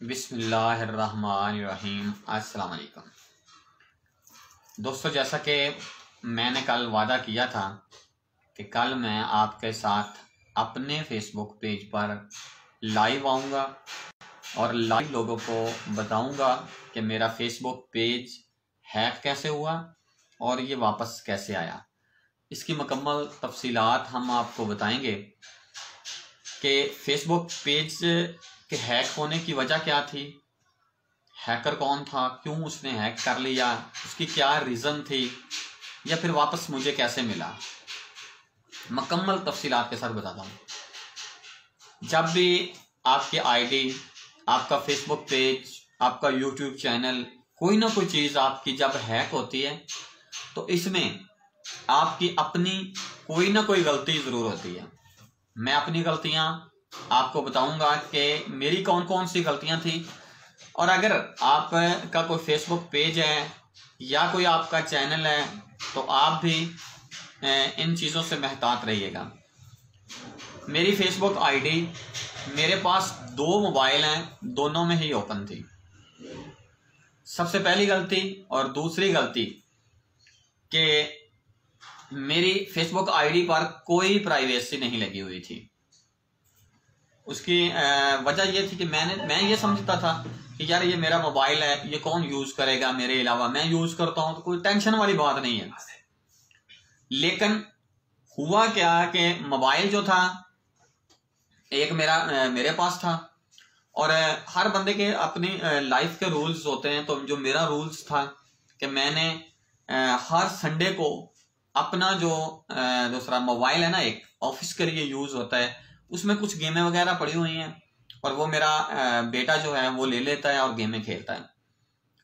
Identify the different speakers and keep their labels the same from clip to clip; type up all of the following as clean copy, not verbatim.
Speaker 1: बिस्मिल्लाहिर्रहमानिर्रहीम। अस्सलाम वालेकुम दोस्तों, जैसा कि मैंने कल वादा किया था कि कल मैं आपके साथ अपने फेसबुक पेज पर लाइव आऊँगा और लाइव लोगों को बताऊँगा कि मेरा फेसबुक पेज हैक कैसे हुआ और ये वापस कैसे आया। इसकी मुकम्मल तफसीलात हम आपको बताएंगे कि फेसबुक पेज के हैक होने की वजह क्या थी, हैकर कौन था, क्यों उसने हैक कर लिया, उसकी क्या रीज़न थी, या फिर वापस मुझे कैसे मिला। मुकम्मल तफसीलात के साथ बताता हूँ। जब भी आपकी आईडी, आपका फेसबुक पेज, आपका यूट्यूब चैनल, कोई ना कोई चीज़ आपकी जब हैक होती है तो इसमें आपकी अपनी कोई ना कोई गलती ज़रूर होती है। मैं अपनी गलतियां आपको बताऊंगा कि मेरी कौन कौन सी गलतियां थी, और अगर आपका कोई फेसबुक पेज है या कोई आपका चैनल है तो आप भी इन चीज़ों से महतात रहिएगा। मेरी फेसबुक आईडी, मेरे पास 2 मोबाइल हैं, दोनों में ही ओपन थी। सबसे पहली गलती और दूसरी गलती कि मेरी फेसबुक आईडी पर कोई प्राइवेसी नहीं लगी हुई थी। उसकी वजह यह थी कि मैं ये समझता था कि यार ये मेरा मोबाइल है, ये कौन यूज़ करेगा मेरे अलावा, मैं यूज़ करता हूँ तो कोई टेंशन वाली बात नहीं है। लेकिन हुआ क्या कि मोबाइल जो था एक मेरे पास था, और हर बंदे के अपनी लाइफ के रूल्स होते हैं। तो जो मेरा रूल्स था कि मैंने हर संडे को अपना जो दूसरा मोबाइल है ना, एक ऑफिस के लिए यूज़ होता है, उसमें कुछ गेमें वगैरह पड़ी हुई हैं, और वो मेरा बेटा जो है वो ले लेता है और गेमें खेलता है।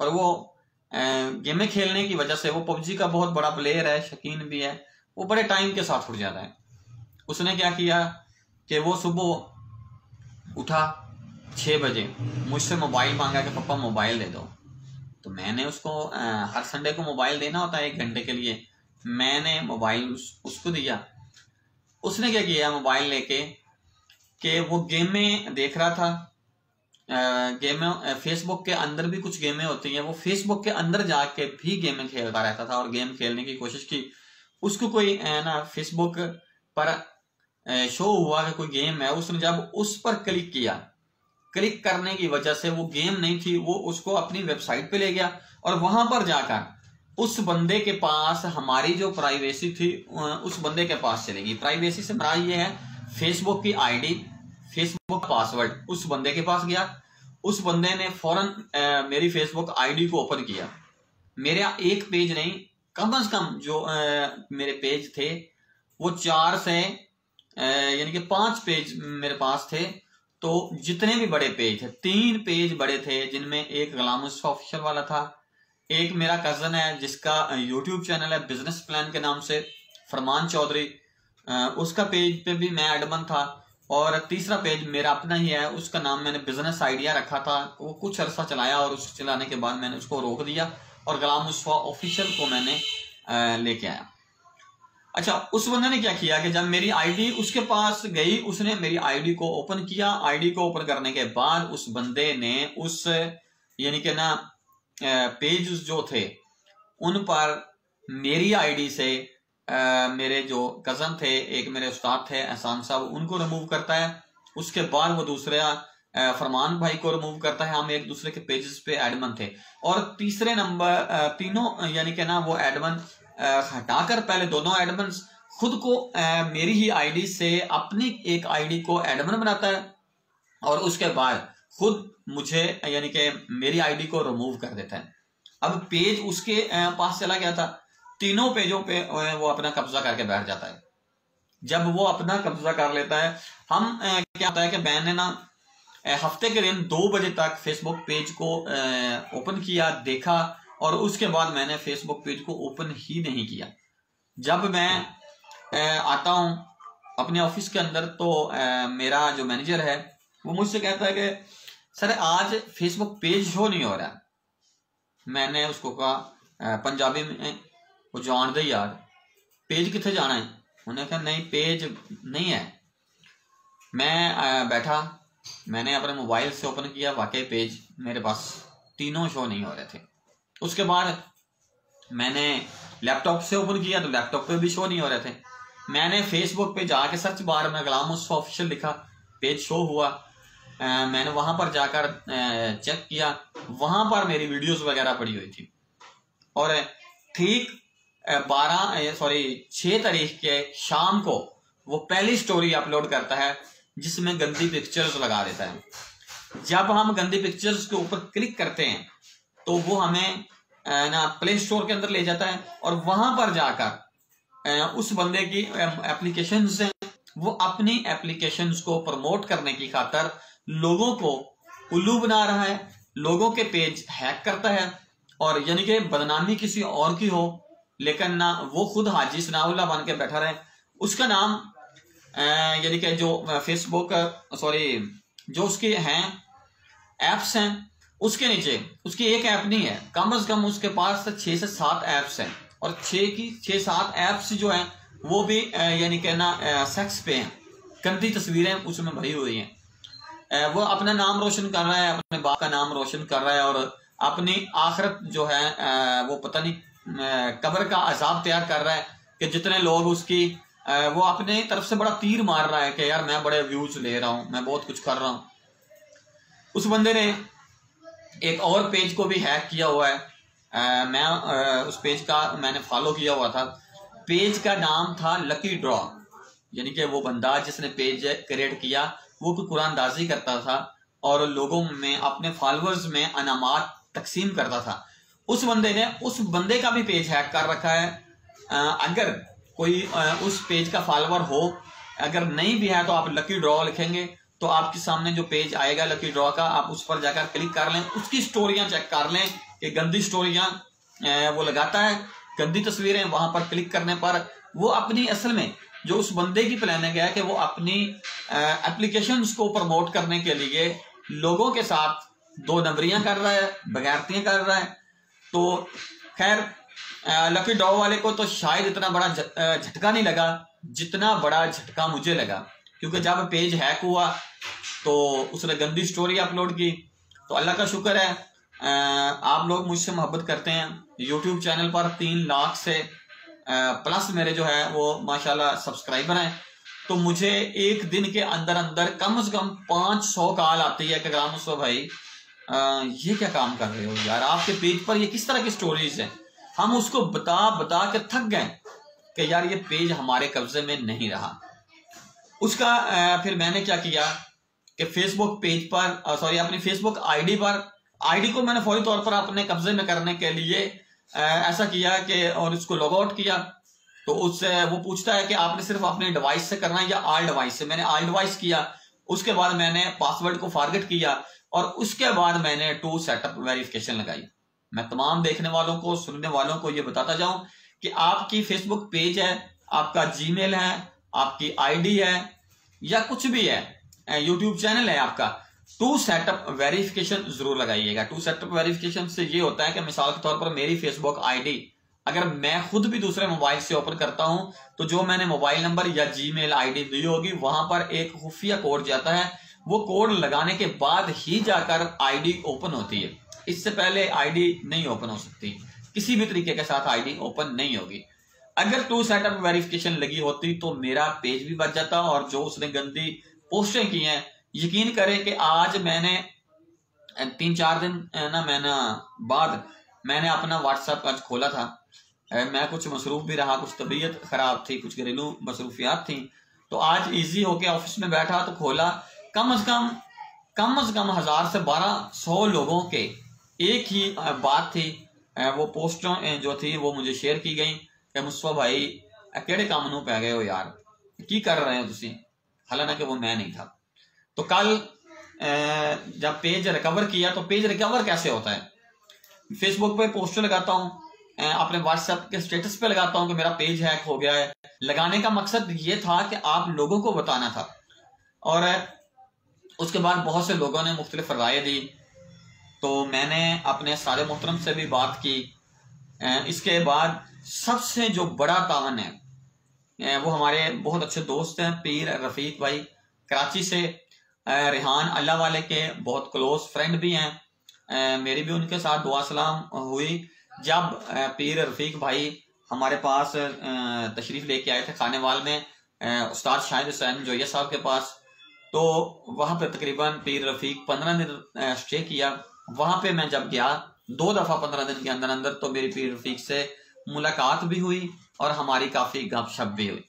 Speaker 1: और वो गेमें खेलने की वजह से, वो पबजी का बहुत बड़ा प्लेयर है, शौकीन भी है, वो बड़े टाइम के साथ उठ जाता है। उसने क्या किया कि वो सुबह उठा 6 बजे, मुझसे मोबाइल मांगा कि पापा मोबाइल दे दो। तो मैंने उसको हर संडे को मोबाइल देना होता है 1 घंटे के लिए। मैंने मोबाइल उसको दिया। उसने क्या किया, मोबाइल लेके कि वो गेमें देख रहा था। गेमें फेसबुक के अंदर भी कुछ गेमें होती हैं, वो फेसबुक के अंदर जाके भी गेमें खेलता रहता था और गेम खेलने की कोशिश की। उसको कोई ना फेसबुक पर शो हुआ कि कोई गेम है। उसने जब उस पर क्लिक किया, क्लिक करने की वजह से वो गेम नहीं थी, वो उसको अपनी वेबसाइट पे ले गया, और वहां पर जाकर उस बंदे के पास हमारी जो प्राइवेसी थी उस बंदे के पास चलेगी। प्राइवेसी से मेरा ये है फेसबुक की आईडी, फेसबुक पासवर्ड उस बंदे के पास गया। उस बंदे ने फौरन मेरी फेसबुक आईडी को ओपन किया। मेरा एक पेज नहीं, कम से कम जो मेरे पेज थे वो 4 से यानी कि 5 पेज मेरे पास थे। तो जितने भी बड़े पेज थे, 3 पेज बड़े थे, जिनमें एक गुलाम मुस्तफा ऑफिशियल वाला था, एक मेरा कजन है जिसका यूट्यूब चैनल है बिजनेस प्लान के नाम से, फरमान चौधरी, उसका पेज पे भी मैं एडमिन था, और तीसरा पेज मेरा अपना ही है, उसका नाम मैंने बिजनेस आइडिया रखा था। वो कुछ अरसा चलाया और उसको चलाने के बाद मैंने उसको रोक दिया और गुलाम मुस्तफा ऑफिशियल को मैंने लेके आया। अच्छा, उस बंदे ने क्या किया कि जब मेरी आईडी उसके पास गई, उसने मेरी आईडी को ओपन किया। आईडी को ओपन करने के बाद उस बंदे ने उस यानी कि ना पेज जो थे उन पर मेरी आईडी से मेरे जो कज़न थे, एक मेरे उस्ताद थे एहसान साहब, उनको रिमूव करता है। उसके बाद वो दूसरा फरमान भाई को रिमूव करता है। हम एक दूसरे के पेजेस पे एडमिन थे, और तीसरे नंबर तीनों यानी कि ना वो एडमिन हटाकर पहले दोनों एडमिन खुद को मेरी ही आईडी से अपनी एक आईडी को एडमिन बनाता है, और उसके बाद खुद मुझे यानी कि मेरी आईडी को रिमूव कर देता है। अब पेज उसके पास चला गया था, तीनों पेजों पे वो अपना कब्जा करके बैठ जाता है। जब वो अपना कब्जा कर लेता है, हम क्या होता है कि मैंने ना हफ्ते के दिन 2 बजे तक फेसबुक पेज को ओपन किया, देखा, और उसके बाद मैंने फेसबुक पेज को ओपन ही नहीं किया। जब मैं आता हूँ अपने ऑफिस के अंदर तो मेरा जो मैनेजर है वो मुझसे कहता है कि सर आज फेसबुक पेज शो नहीं हो रहा। मैंने उसको कहा पंजाबी में, वो जान दे यार, पेज कितने जाना है? उन्होंने कहा नहीं पेज नहीं है। मैं बैठा, मैंने अपने मोबाइल से ओपन किया, वाकई पेज मेरे पास तीनों शो नहीं हो रहे थे। उसके बाद मैंने लैपटॉप से ओपन किया तो लैपटॉप पे भी शो नहीं हो रहे थे। मैंने फेसबुक पे जाके सर्च बार में गुलाम मुस्तफा ऑफिशियल लिखा, पेज शो हुआ। मैंने वहां पर जाकर चेक किया, वहां पर मेरी वीडियोस वगैरह पड़ी हुई थी। और ठीक 6 तारीख के शाम को वो पहली स्टोरी अपलोड करता है जिसमें गंदी पिक्चर्स लगा देता है। जब हम गंदी पिक्चर्स के ऊपर क्लिक करते हैं तो वो हमें ना प्ले स्टोर के अंदर ले जाता है और वहां पर जाकर उस बंदे की एप्लीकेशंस हैं, वो अपनी एप्लीकेशंस को प्रमोट करने की खातर लोगों को उल्लू बना रहा है, लोगों के पेज हैक करता है। और यानी कि बदनामी किसी और की हो लेकिन ना वो खुद हाजी सनाउल्लाह बन के बैठा रहे। उसका नाम यानी कि जो फेसबुक जो उसके हैं एप्स हैं, उसके नीचे उसकी एक ऐप नहीं है, कम से कम उसके पास 6 से 7 ऐप्स हैं। और 6-7 ऐप्स जो हैं वो भी यानी कि ना सेक्स पे हैं, गंदी तस्वीरें उसमें भरी हुई हैं। वो अपना नाम रोशन कर रहा है, अपने बाप का नाम रोशन कर रहा है और अपनी आखिरत जो है वो पता नहीं कब्र का अजाब तैयार कर रहा है कि जितने लोग उसकी वो अपने तरफ से बड़ा तीर मार रहा है कि यार मैं बड़े व्यूज ले रहा हूं, मैं बहुत कुछ कर रहा हूं। उस बंदे ने एक और पेज को भी हैक किया हुआ है। मैं उस पेज का मैंने फॉलो किया हुआ था। पेज का नाम था लकी ड्रॉ, यानी कि वो बंदा जिसने पेज क्रिएट किया वो कुरानदाजी करता था और लोगों में अपने फॉलोअर्स में अनामात तकसीम करता था। उस बंदे का भी पेज हैक कर रखा है। अगर कोई उस पेज का फॉलोअर हो, अगर नहीं भी है तो आप लकी ड्रॉ लिखेंगे तो आपके सामने जो पेज आएगा लकी ड्रॉ का, आप उस पर जाकर क्लिक कर लें, उसकी स्टोरियां चेक कर लें कि गंदी स्टोरियां वो लगाता है, गंदी तस्वीरें। वहां पर क्लिक करने पर वो अपनी असल में जो उस बंदे की प्लानिंग है कि वो अपनी एप्लीकेशंस को प्रमोट करने के लिए लोगों के साथ 2 नंबरियां कर रहा है, बगैरतियां कर रहा है। तो खैर लकी ड्रॉ वाले को तो शायद इतना बड़ा झटका नहीं लगा जितना बड़ा झटका मुझे लगा, क्योंकि जब पेज हैक हुआ तो उसने गंदी स्टोरी अपलोड की। तो अल्लाह का शुक्र है आप लोग मुझसे मोहब्बत करते हैं। यूट्यूब चैनल पर 3 लाख से प्लस मेरे जो है वो माशाल्लाह सब्सक्राइबर हैं। तो मुझे एक दिन के अंदर अंदर कम से कम 500 कॉल आती है कि गुलाम मुस्तफा भाई ये क्या काम कर रहे हो यार, आपके पेज पर ये किस तरह की स्टोरीज है। हम उसको बता बता के थक गए कि यार ये पेज हमारे कब्जे में नहीं रहा। उसका फिर मैंने क्या किया कि फेसबुक पेज पर अपनी फेसबुक आईडी को मैंने फौरी तौर पर अपने कब्जे में करने के लिए ऐसा किया कि और उसको लॉग आउट किया। तो उससे वो पूछता है कि आपने सिर्फ अपने डिवाइस से करना है या ऑल डिवाइस से। मैंने ऑल डिवाइस किया, उसके बाद मैंने पासवर्ड को फॉरगेट किया और उसके बाद मैंने 2 स्टेप वेरिफिकेशन लगाई। मैं तमाम देखने वालों को, सुनने वालों को ये बताता जाऊं कि आपकी फेसबुक पेज है, आपका जीमेल है, आपकी आईडी है या कुछ भी है, यूट्यूब चैनल है आपका, 2 स्टेप वेरिफिकेशन जरूर लगाइएगा। 2 स्टेप वेरिफिकेशन से ये होता है कि मिसाल के तौर पर मेरी फेसबुक आईडी अगर मैं खुद भी दूसरे मोबाइल से ओपन करता हूं तो जो मैंने मोबाइल नंबर या जीमेल आईडी दी होगी वहां पर एक खुफिया कोड जाता है। वो कोड लगाने के बाद ही जाकर आईडी ओपन होती है, इससे पहले आईडी नहीं ओपन हो सकती, किसी भी तरीके के साथ आईडी ओपन नहीं होगी। अगर 2 स्टेप वेरिफिकेशन लगी होती तो मेरा पेज भी बच जाता। और जो उसने गंदी पोस्टें की हैं, यकीन करें कि आज मैंने 3-4 दिन बाद मैंने अपना व्हाट्सएप आज खोला था। मैं कुछ मसरूफ भी रहा, कुछ तबीयत खराब थी, कुछ घरेलू मसरूफियात थी। तो आज इजी होके ऑफिस में बैठा तो खोला, कम से कम 1000 से 1200 लोगों के एक ही बात थी। वो पोस्टें जो थी वो मुझे शेयर की गई कि मुस्तफा भाई केड़े काम नूं पै गए हो यार, की कर रहे हो तुसी, हालांकि वो मैं नहीं था। तो कल जब पेज रिकवर किया, तो पेज रिकवर कैसे होता है, फेसबुक पे पोस्टर लगाता हूं, अपने व्हाट्सएप के स्टेटस पे लगाता हूं कि मेरा पेज हैक हो गया है। लगाने का मकसद ये था कि आप लोगों को बताना था। और उसके बाद बहुत से लोगों ने मुख्तलिफ राय दी, तो मैंने अपने सारे मोहतरम से भी बात की। इसके बाद सबसे जो बड़ा तावन है वो हमारे बहुत अच्छे दोस्त हैं पीर रफीक भाई कराची से। रेहान अल्लाह वाले के बहुत क्लोज फ्रेंड भी हैं। मेरी भी उनके साथ दुआ सलाम हुई जब पीर रफीक भाई हमारे पास तशरीफ लेके आए थे खानेवाल में उस्ताद शाहिद हुसैन जोया साहब के पास। तो वहां पे तकरीबन पीर रफीक 15 दिन स्टे किया। वहां पे मैं जब गया 2 दफा 15 दिन के अंदर अंदर, तो मेरी पीर रफीक से मुलाकात भी हुई और हमारी काफी गपशप भी हुई।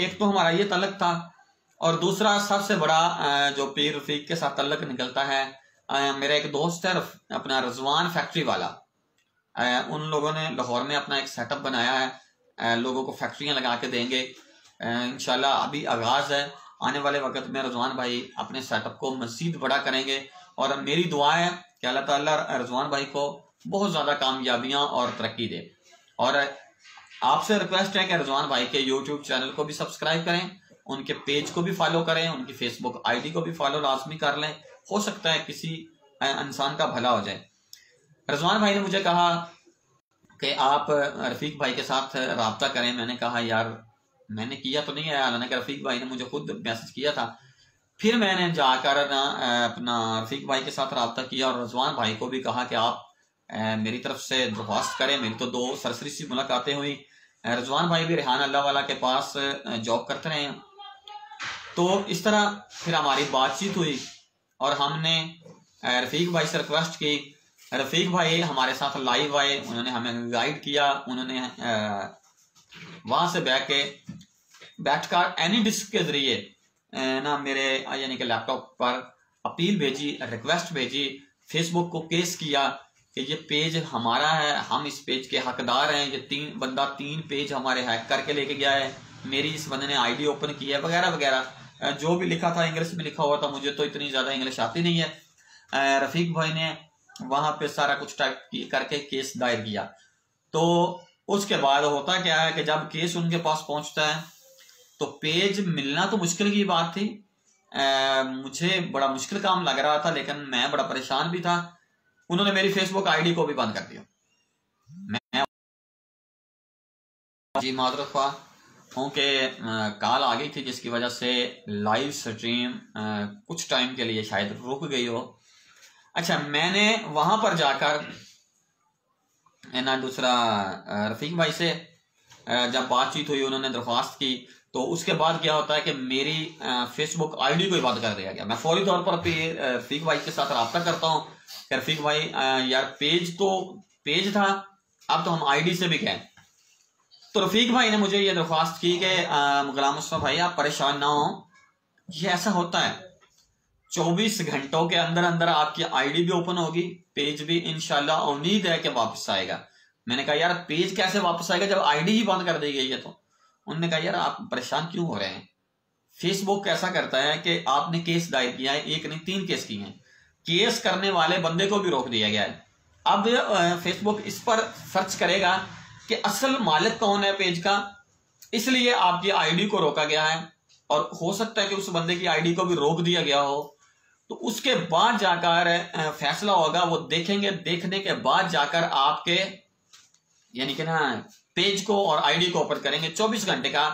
Speaker 1: एक तो हमारा ये तलक था, और दूसरा सबसे बड़ा जो पीर रफीक के साथ तलक निकलता है, मेरा एक दोस्त है अपना रजवान फैक्ट्री वाला। उन लोगों ने लाहौर में अपना एक सेटअप बनाया है, लोगों को फैक्ट्रियां लगा के देंगे इंशाल्लाह। अभी आगाज है, आने वाले वक्त में रजवान भाई अपने सेटअप को मजीद बड़ा करेंगे, और मेरी दुआ है कि अल्लाह ताला रजवान भाई को बहुत ज्यादा कामयाबियां और तरक्की दे। और आपसे रिक्वेस्ट है कि रजवान भाई के यूट्यूब चैनल को भी सब्सक्राइब करें, उनके पेज को भी फॉलो करें, उनकी फेसबुक आईडी को भी फॉलो लाजमी कर लें। हो सकता है किसी इंसान का भला हो जाए। रजवान भाई ने मुझे कहा कि आप रफीक भाई के साथ राब्ता करें। मैंने कहा यार मैंने किया तो नहीं है, हालांकि रफीक भाई ने मुझे खुद मैसेज किया था। फिर मैंने जाकर ना अपना रफीक भाई के साथ राब्ता किया और रजवान भाई को भी कहा कि आप मेरी तरफ से दरख्वास्त करें। मेरी तो 2 सरसरी सी मुलाकातें हुई। रजवान भाई भी रेहान अल्लाह वाला के पास जॉब करते रहे हैं। तो इस तरह फिर हमारी बातचीत हुई और हमने रफीक भाई से रिक्वेस्ट की। रफीक भाई हमारे साथ लाइव आए, उन्होंने हमें गाइड किया। उन्होंने वहां से बैठकर एनी डिस्क के जरिए ना मेरे यानी कि लैपटॉप पर अपील भेजी, रिक्वेस्ट भेजी, फेसबुक को केस किया कि ये पेज हमारा है, हम इस पेज के हकदार हैं। ये 3 पेज हमारे हैक करके लेके गया है, मेरी इस बंदे ने आईडी ओपन की है, वगैरह वगैरह। जो भी लिखा था इंग्लिश में लिखा हुआ था, मुझे तो इतनी ज्यादा इंग्लिश आती नहीं है। रफीक भाई ने वहां पे सारा कुछ टाइप करके केस दायर किया। तो उसके बाद होता क्या है कि जब केस उनके पास पहुंचता है तो पेज मिलना तो मुश्किल की बात थी। मुझे बड़ा मुश्किल काम लग रहा था, लेकिन मैं बड़ा परेशान भी था। उन्होंने मेरी फेसबुक आईडी को भी बंद कर दिया। मैं जी माजरत हूँ कि कॉल आ गई थी, जिसकी वजह से लाइव स्ट्रीम कुछ टाइम के लिए शायद रुक गई हो। अच्छा, मैंने वहां पर जाकर ना दूसरा रफीक भाई से जब बातचीत हुई, उन्होंने दरख्वास्त की, तो उसके बाद क्या होता है कि मेरी फेसबुक आईडी को ही बंद कर दिया गया। मैं फौरी तौर पर रफीक भाई के साथ रब्ता करता हूँ कि रफीक भाई यार पेज था, अब तो हम आईडी से भी गए। तो रफीक भाई ने मुझे ये दरख्वास्त की कि गुलाम मुस्तफा भाई आप परेशान ना हो, ये ऐसा होता है 24 घंटों के अंदर अंदर आपकी आईडी भी ओपन होगी, पेज भी इंशाल्लाह उम्मीद है कि वापस आएगा। मैंने कहा यार पेज कैसे वापस आएगा जब आईडी ही बंद कर दी गई है? तो उन्होंने कहा यार आप परेशान क्यों हो रहे हैं, फेसबुक ऐसा करता है कि आपने केस दायर किया है, 1 नहीं 3 केस किए हैं, केस करने वाले बंदे को भी रोक दिया गया है। अब फेसबुक इस पर सर्च करेगा कि असल मालिक कौन है पेज का, इसलिए आपकी आईडी को रोका गया है। और हो सकता है कि उस बंदे की आईडी को भी रोक दिया गया हो, तो उसके बाद जाकर फैसला होगा। वो देखेंगे, देखने के बाद जाकर आपके यानी कि ना पेज को और आईडी को ओपन करेंगे। 24 घंटे का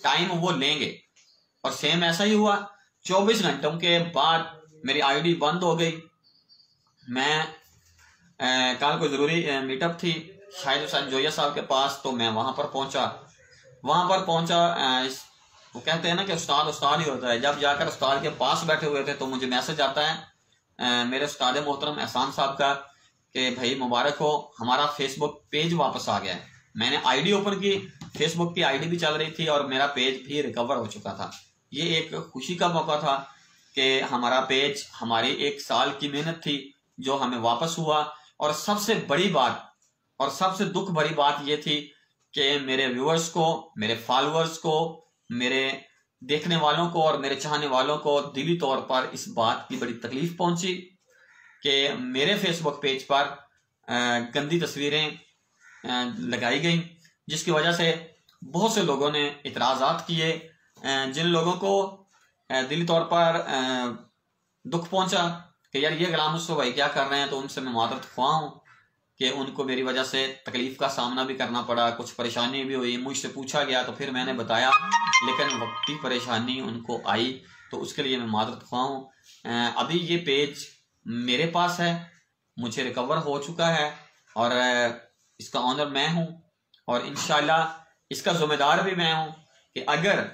Speaker 1: टाइम वो लेंगे। और सेम ऐसा ही हुआ, 24 घंटों के बाद मेरी आईडी बंद हो गई। मैं कल को जरूरी मीटअप थी शाहिद हुसैन जोया साहब के पास, तो मैं वहां पर पहुंचा। वो कहते हैं ना कि उस्ताद उस्ताद ही होता है। जब जाकर उस्ताद के पास बैठे हुए थे तो मुझे मैसेज आता है मेरे उस्ताद मोहतरम एहसान साहब का कि भाई मुबारक हो, हमारा फेसबुक पेज वापस आ गया है। मैंने आईडी ओपन की, फेसबुक की आईडी भी चल रही थी और मेरा पेज भी रिकवर हो चुका था। ये एक खुशी का मौका था कि हमारा पेज, हमारी 1 साल की मेहनत थी जो हमें वापस हुआ। और सबसे बड़ी बात और सबसे दुख भरी बात यह थी कि मेरे व्यूअर्स को, मेरे फॉलोअर्स को, मेरे देखने वालों को और मेरे चाहने वालों को दिली तौर पर इस बात की बड़ी तकलीफ पहुंची कि मेरे फेसबुक पेज पर गंदी तस्वीरें लगाई गई, जिसकी वजह से बहुत से लोगों ने इतराज़ात किए। जिन लोगों को दिली तौर पर दुख पहुंचा कि यार ये गुलाम मुस्तफा भाई क्या कर रहे हैं, तो उनसे मैं मादरत ख्वाह हूँ कि उनको मेरी वजह से तकलीफ का सामना भी करना पड़ा, कुछ परेशानी भी हुई। मुझसे पूछा गया तो फिर मैंने बताया, लेकिन वक्ती परेशानी उनको आई। तो उसके लिए मैं माजरत ख्वाह हूँ। अभी ये पेज मेरे पास है, मुझे रिकवर हो चुका है और इसका ऑनर मैं हूँ और इंशाल्लाह इसका जिम्मेदार भी मैं हूँ कि अगर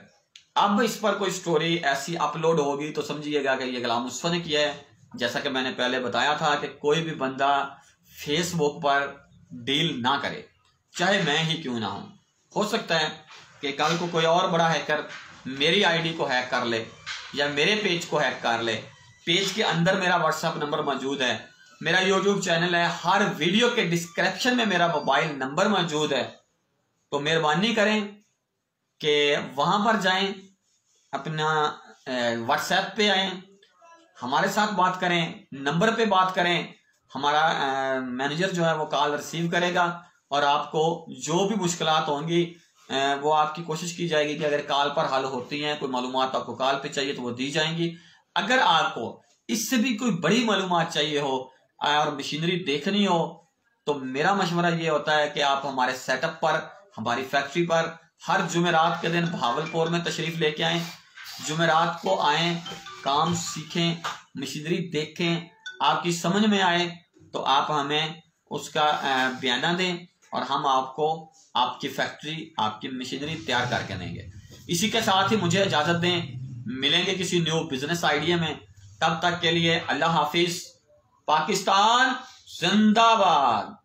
Speaker 1: अब इस पर कोई स्टोरी ऐसी अपलोड होगी तो समझिएगा कि ये गुलाम मुस्तफा ने किया है। जैसा कि मैंने पहले बताया था कि कोई भी बंदा फेसबुक पर डील ना करे, चाहे मैं ही क्यों ना हूं। हो सकता है कि कल को कोई और बड़ा हैकर मेरी आईडी को हैक कर ले या मेरे पेज को हैक कर ले। पेज के अंदर मेरा व्हाट्सएप नंबर मौजूद है, मेरा यूट्यूब चैनल है, हर वीडियो के डिस्क्रिप्शन में मेरा मोबाइल नंबर मौजूद है। तो मेहरबानी करें कि वहां पर जाएं, अपना व्हाट्सएप पे आए, हमारे साथ बात करें, नंबर पे बात करें। हमारा मैनेजर जो है वो कॉल रिसीव करेगा और आपको जो भी मुश्किलात होंगी वो आपकी कोशिश की जाएगी कि अगर कॉल पर हल होती हैं, कोई मालूमात आपको कॉल पे चाहिए तो वो दी जाएंगी। अगर आपको इससे भी कोई बड़ी मालूमात चाहिए हो और मशीनरी देखनी हो तो मेरा मशवरा ये होता है कि आप हमारे सेटअप पर, हमारी फैक्ट्री पर हर जुमेरात के दिन भावलपुर में तशरीफ लेके आए। जुमेरात को आए, काम सीखें, मशीनरी देखें, आपकी समझ में आए तो आप हमें उसका बयाना दें और हम आपको आपकी फैक्ट्री, आपकी मशीनरी तैयार करके देंगे। इसी के साथ ही मुझे इजाजत दें, मिलेंगे किसी न्यू बिजनेस आइडिया में। तब तक के लिए अल्लाह हाफिज। पाकिस्तान जिंदाबाद।